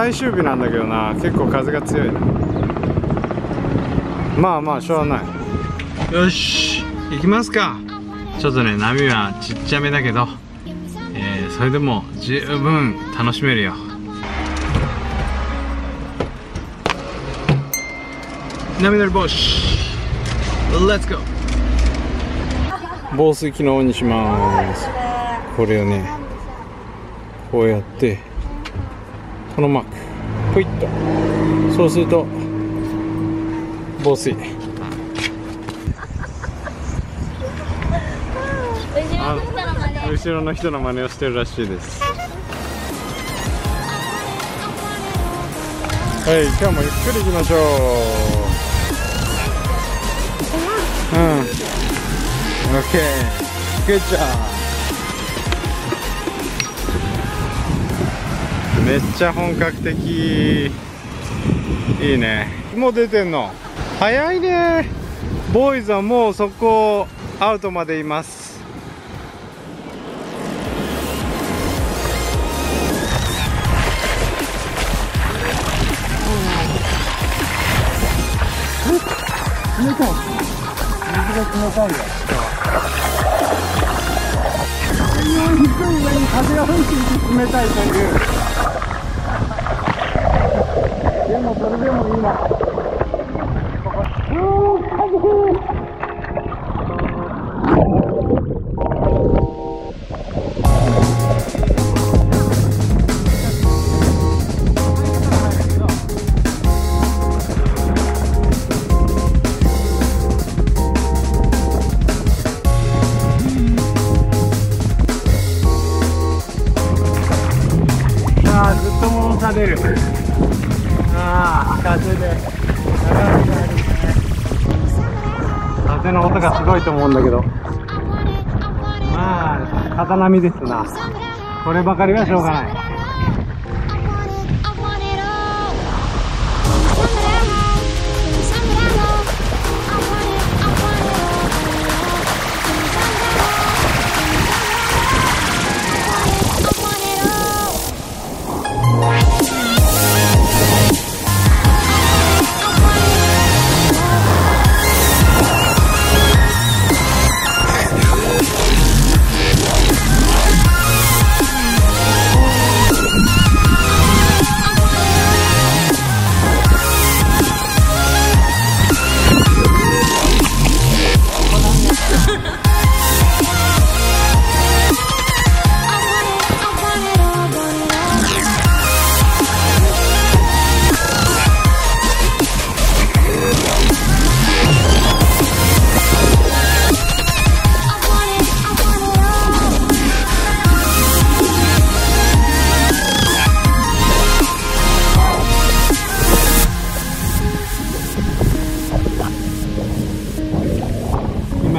最終日なんだけどな、結構風が強いな。まあまあしょうがない。よし行きますか。ちょっとね波はちっちゃめだけど、それでも十分楽しめるよ。波乗り防止 Let's go。 防水機能オンにします。これをねこうやってこのマークポイッと、そうすると防水。後ろの人の真似をしてるらしいです。はい、今日もゆっくり行きましょう。うん、OK、グッジョブ。めっちゃ本格的。いいね。もう出てんの早いね。ボーイズはもうそこアウトまでいます。冷たい。水が冷たいよ。低い上に風が吹いていて冷たいという。でもそれでもいいな。出る。ああ、風で流れがあるね。風の音がすごいと思うんだけど、まあ風波ですな。こればかりはしょうがない。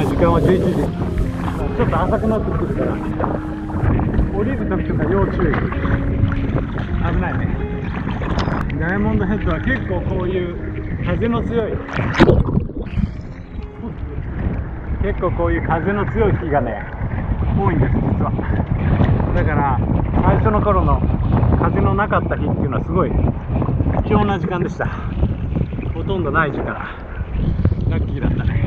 時間は11時。ちょっと浅くなってくるから降りるときとか要注意。危ないね。ダイヤモンドヘッドは結構こういう風の強い日がね多いんです実は。だから最初の頃の風のなかった日っていうのはすごい貴重な時間でした。ほとんどない時間、ラッキーだったね。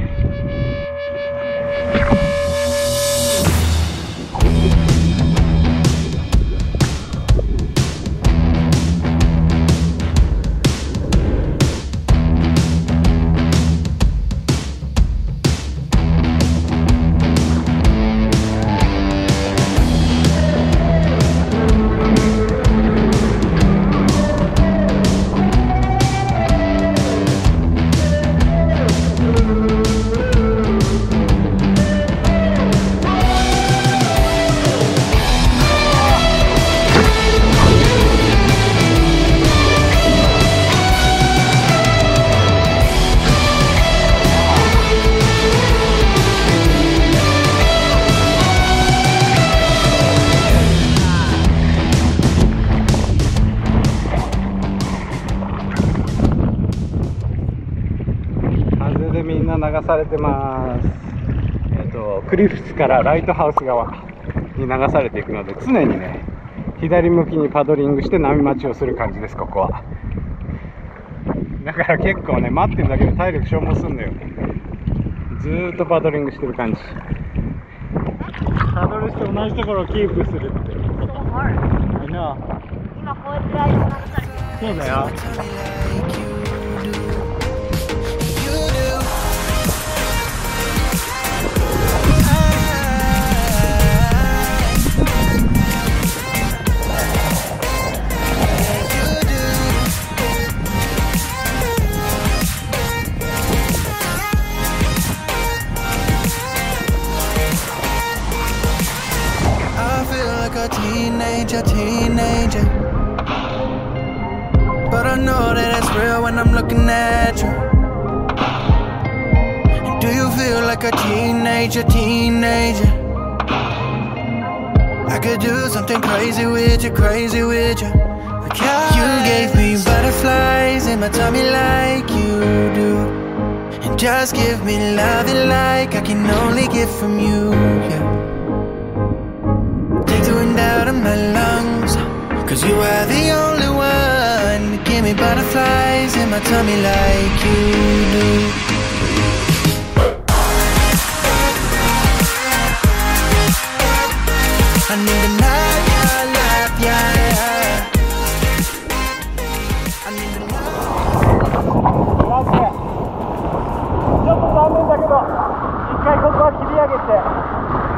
みんな流されてます。クリフスからライトハウス側に流されていくので、常にね左向きにパドリングして波待ちをする感じです。ここはだから結構ね、待ってるだけで体力消耗するんだよ。ずーっとパドリングしてる感じ。パドルして同じところをキープするって。I know。今こうやってライト流されてる。そうだよ。Teenager, but I know that it's real when I'm looking at you. And do you feel like a teenager? I could do something crazy with you, because you gave me butterflies in my tummy like you do, and just give me love like I can only get from you, yeah. Out of my lungs, 'cause you are the only one to give me butterflies in my tummy like you do. I need a night, yeah. I need a night. ちょっと残念だけど、一回ここは切り上げて、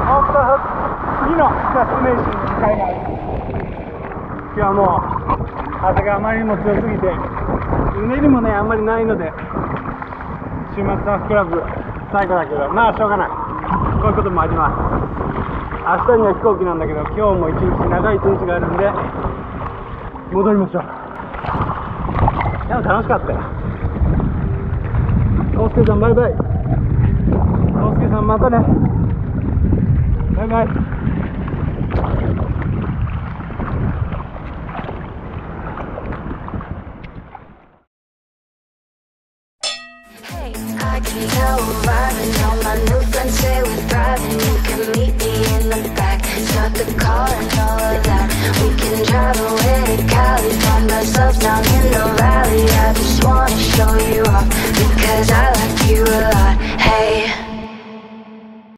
もう一度次のデスティネーションに向かいます。今日はもう風があまりにも強すぎて、うねりもねあんまりないので、週末サーフクラブ最後だけど、まあしょうがない。こういうこともあります。明日には飛行機なんだけど、今日も一日長い一日があるんで戻りましょう。でも楽しかったよ。コウスケさんバイバイ。コウスケさんまたね。バイバイ。I can tell we're vibing. All my new friends say we're thriving. You can meet me in the back. Shut the car and all of that. We can drive away to Cali. Find ourselves down in the valley. I just wanna show you